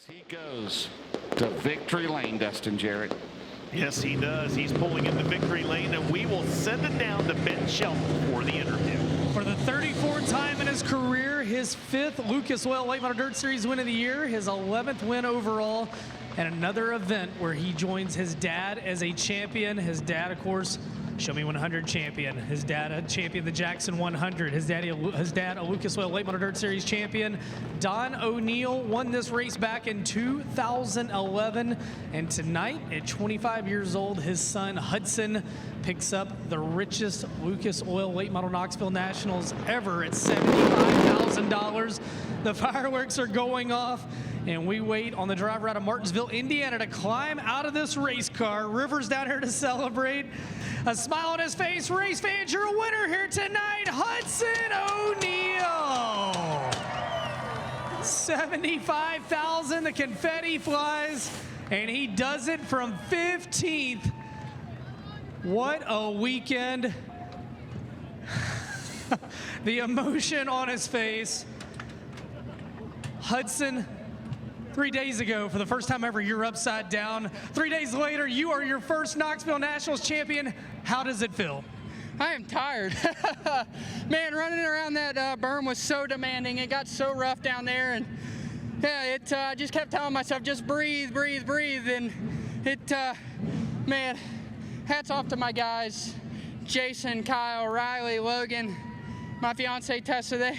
He goes to victory lane, Dustin Jarrett. Yes, he does. He's pulling into victory lane, and we will send it down to Ben Shelton for the interview. For the 34th time in his career, his 5th Lucas Oil Late Model Dirt Series win of the year, his 11th win overall, and another event where he joins his dad as a champion. His dad, of course, Show Me 100 champion. His dad championed the Jackson 100. His dad, a Lucas Oil Late Model Dirt Series champion. Don O'Neal won this race back in 2011. And tonight, at 25 years old, his son Hudson picks up the richest Lucas Oil Late Model Knoxville Nationals ever at $75,000. The fireworks are going off, and we wait on the driver out of Martinsville, Indiana, to climb out of this race car. River's down here to celebrate. A smile on his face. Race fans, you're a winner here tonight, Hudson O'Neal. 75,000, the confetti flies, and he does it from 15th. What a weekend. The emotion on his face. Hudson, 3 days ago, for the first time ever, you're upside down. 3 days later, you are your first Knoxville Nationals champion. How does it feel? I am tired. Man, running around that berm was so demanding. It got so rough down there, and yeah, I just kept telling myself, just breathe, breathe, breathe. And man, hats off to my guys, Jason, Kyle, Riley, Logan, my fiance Tessa.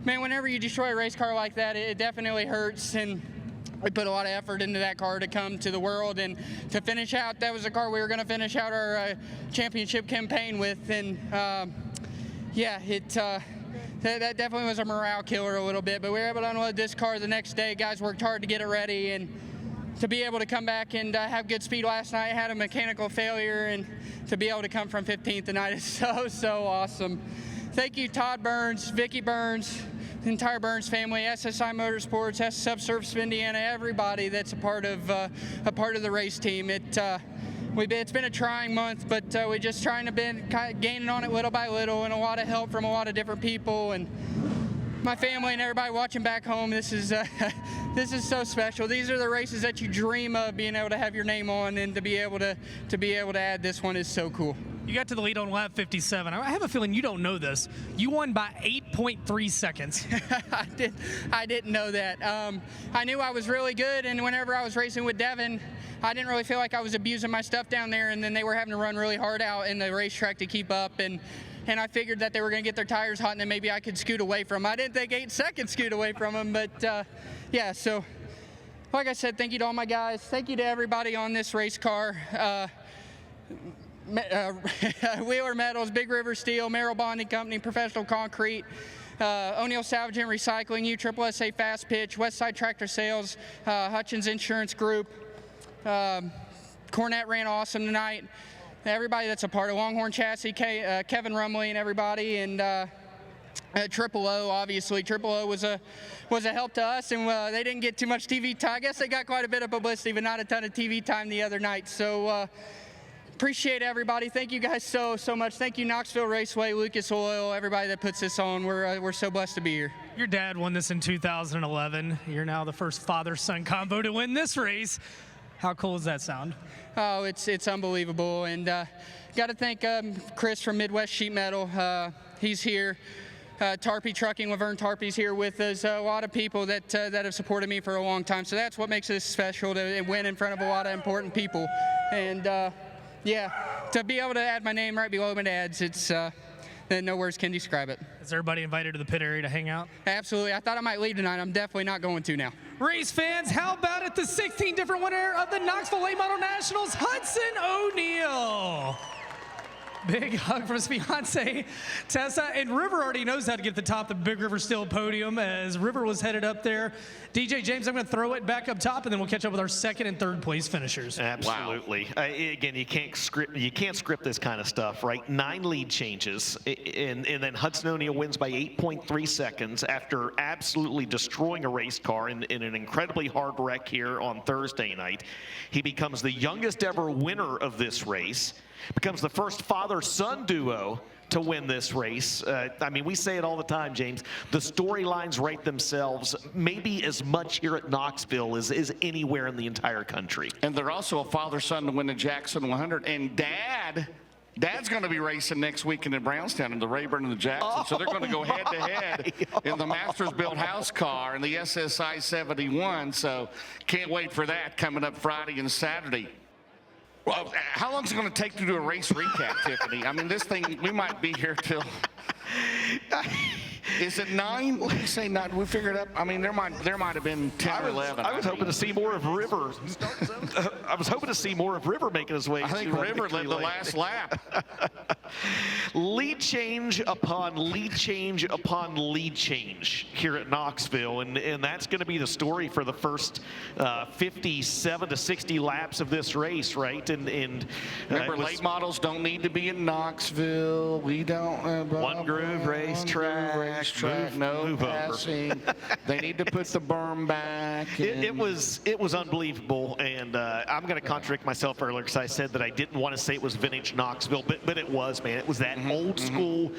Man, whenever you destroy a race car like that, it definitely hurts, and we put a lot of effort into that car to come to the world and to finish out. That was a car we were going to finish out our championship campaign with, and yeah, that definitely was a morale killer a little bit, but we were able to unload this car the next day. Guys worked hard to get it ready, and to be able to come back and have good speed last night. Had a mechanical failure, and to be able to come from 15th tonight is so awesome. Thank you, Todd Burns, Vicky Burns, the entire Burns family, SSI Motorsports, Subsurface of Indiana, everybody that's a part of the race team. It's been a trying month, but we're just trying to gaining on it little by little, and a lot of help from a lot of different people, and my family and everybody watching back home. This is so special. These are the races that you dream of being able to have your name on, and to be able to add this one is so cool. You got to the lead on lap 57. I have a feeling you don't know this. You won by 8.3 seconds. I didn't know that. I knew I was really good, and whenever I was racing with Devin, I didn't really feel like I was abusing my stuff down there, and then they were having to run really hard out in the racetrack to keep up, and I figured that they were going to get their tires hot, and then maybe I could scoot away from them. I didn't think 8 seconds scoot away from them, but yeah, so like I said, thank you to all my guys. Thank you to everybody on this race car. Wheeler Metals, Big River Steel, Merrill Bonding Company, Professional Concrete, O'Neal Salvage and Recycling, USSSA Fast Pitch, Westside Tractor Sales, Hutchins Insurance Group. Cornette ran awesome tonight. Everybody that's a part of Longhorn Chassis, Kevin Rumley and everybody, and Triple O, obviously. Triple O was a help to us, and they didn't get too much TV time. I guess they got quite a bit of publicity, but not a ton of TV time the other night. So appreciate everybody. Thank you guys so much. Thank you, Knoxville Raceway, Lucas Oil, everybody that puts this on. We're so blessed to be here. Your dad won this in 2011. You're now the first father-son combo to win this race. How cool does that sound? Oh, it's unbelievable, and got to thank Chris from Midwest Sheet Metal. He's here. Tarpey Trucking, Laverne Tarpey's here with us. A lot of people that have supported me for a long time, so that's what makes this special, to win in front of a lot of important people. And yeah, to be able to add my name right below my dad's, it's no words can describe it. Is everybody invited to the pit area to hang out? Absolutely. I thought I might leave tonight. I'm definitely not going to now. Race fans, how about it? The 16 different winner of the Knoxville Late Model Nationals, Hudson O'Neal. Big hug from his fiance, Tessa. And River already knows how to get to the top of the Big River Steel podium, as River was headed up there. DJ James, I'm going to throw it back up top, and then we'll catch up with our second and third place finishers. Absolutely. Wow. Again, you can't script this kind of stuff, right? 9 lead changes, and then Hudson O'Neal wins by 8.3 seconds after absolutely destroying a race car in an incredibly hard wreck here on Thursday night. He becomes the youngest ever winner of this race. Becomes the first father-son duo to win this race. I mean, we say it all the time, James. The storylines write themselves maybe as much here at Knoxville as anywhere in the entire country. And they're also a father-son to win the Jackson 100. And Dad's going to be racing next weekend in Brownstown in the Rayburn and the Jackson. So they're going to go head-to-head in the Masters-built house car and the SSI 71. So can't wait for that coming up Friday and Saturday. Well, how long is it going to take to do a race recap, Tiffany? I mean, this thing, we might be here till... Is it 9? What do you say 9? We figured it up. I mean, there might have been 10 or 11. I was hoping to see more of River. I was hoping to see more of River making his way. I think River led the last lap. Lead change upon lead change upon lead change here at Knoxville, and that's going to be the story for the first 57 to 60 laps of this race, right? And remember, late models don't need to be in Knoxville. We don't. One groove racetrack. No passing. They need to put the berm back. It was unbelievable, and I'm going to contradict myself earlier because I said that I didn't want to say it was vintage Knoxville, but it was, man. It was that old school,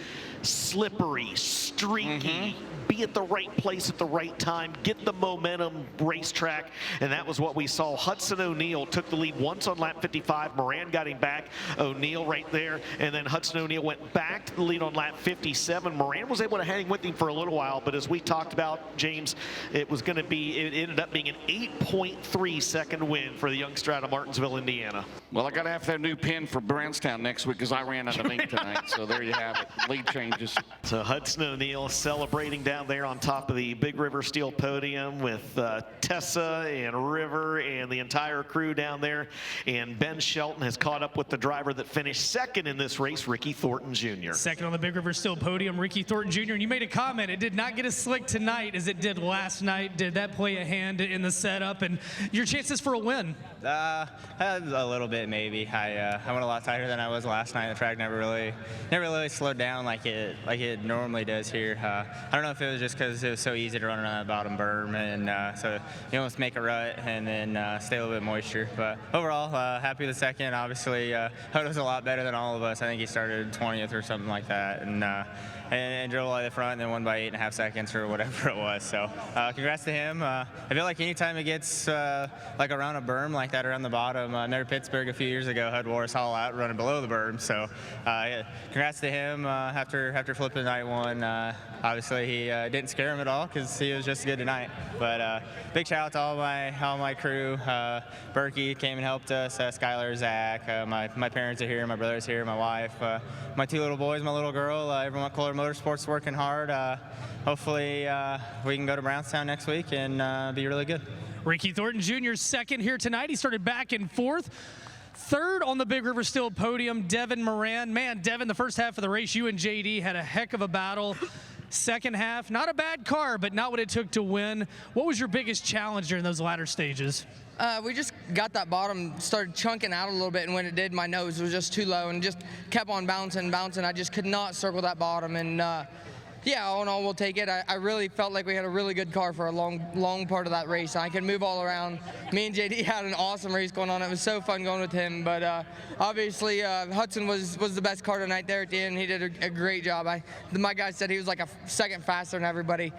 slippery, streaky, be at the right place at the right time, get the momentum racetrack, and that was what we saw. Hudson O'Neal took the lead once on lap 55. Moran got him back. O'Neal right there, and then Hudson O'Neal went back to the lead on lap 57. Moran was able to hang with him for a little while, but as we talked about, James, it ended up being an 8.3 second win for the youngster out of Martinsville, Indiana. Well, I got to have that new pin for Brownstown next week because I ran out of ink tonight. So there you have it. Lead changes. So Hudson O'Neal celebrating down there on top of the Big River Steel podium with Tessa and River and the entire crew down there. And Ben Shelton has caught up with the driver that finished second in this race, Ricky Thornton Jr. Second on the Big River Steel podium, Ricky Thornton Jr. And you made a comment, it did not get as slick tonight as it did last night. Did that play a hand in the setup and your chances for a win? A little bit, maybe. I went a lot tighter than I was last night. The track never really slowed down like it normally does here. I don't know if it was just because it was so easy to run around that bottom berm, and so you almost make a rut and then stay a little bit moisture. But overall, happy with the second. Obviously, Hood was a lot better than all of us. I think he started 20th or something like that, and drove all the way to the front and then won by 8.5 seconds or whatever it was. So congrats to him. I feel like anytime it gets like around a berm like that around the bottom, near Pittsburgh a few years ago, Hud wore us all out running below the berm. So yeah, congrats to him after flipping night one. Obviously, he didn't scare him at all because he was just good tonight. But big shout out to all my crew. Berkey came and helped us. Skylar, Zach, my parents are here, my brother's here, my wife, my two little boys, my little girl. Everyone at Kohler Motorsports working hard. Hopefully, we can go to Brownstown next week and be really good. Ricky Thornton Jr. second here tonight. He started back and forth. Third on the Big River Steel podium, Devin Moran. Man, Devin, the first half of the race, you and JD had a heck of a battle. Second half, not a bad car, but not what it took to win. What was your biggest challenge during those latter stages? We just got that bottom, started chunking out a little bit, and when it did, my nose was just too low and just kept on bouncing. I just could not circle that bottom, and yeah, all in all, we'll take it. I really felt like we had a really good car for a long part of that race. I could move all around. Me and JD had an awesome race going on. It was so fun going with him, but obviously Hudson was the best car tonight there at the end. He did a great job. My guy said he was like a second faster than everybody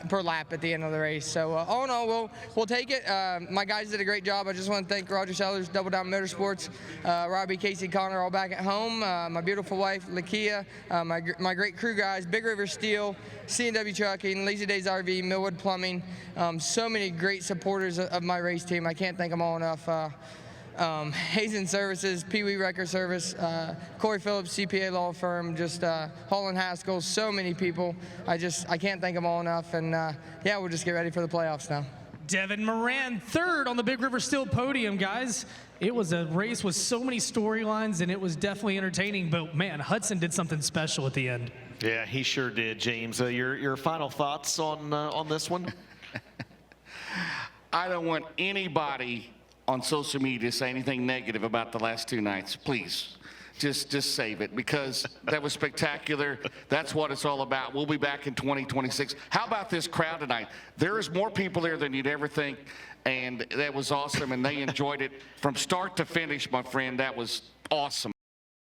per lap at the end of the race. So all in all, we'll take it. My guys did a great job. I just want to thank Roger Sellers, Double Down Motorsports, Robbie, Casey, Connor, all back at home. My beautiful wife, Lakia, my great crew guys, Big River Steel, C&W Trucking, Lazy Days RV, Millwood Plumbing. So many great supporters of my race team. I can't thank them all enough. Hazen Services, Pee Wee Record Service, Corey Phillips, CPA Law Firm, just Holland Haskell, so many people. I can't thank them all enough, and yeah, we'll just get ready for the playoffs now. Devin Moran, third on the Big River Steel podium, guys. It was a race with so many storylines, and it was definitely entertaining, but man, Hudson did something special at the end. Yeah, he sure did, James. Your final thoughts on this one? I don't want anybody on social media to say anything negative about the last two nights. Please, just save it, because that was spectacular. That's what it's all about. We'll be back in 2026. How about this crowd tonight? There is more people there than you'd ever think, and that was awesome, and they enjoyed it from start to finish, my friend. That was awesome.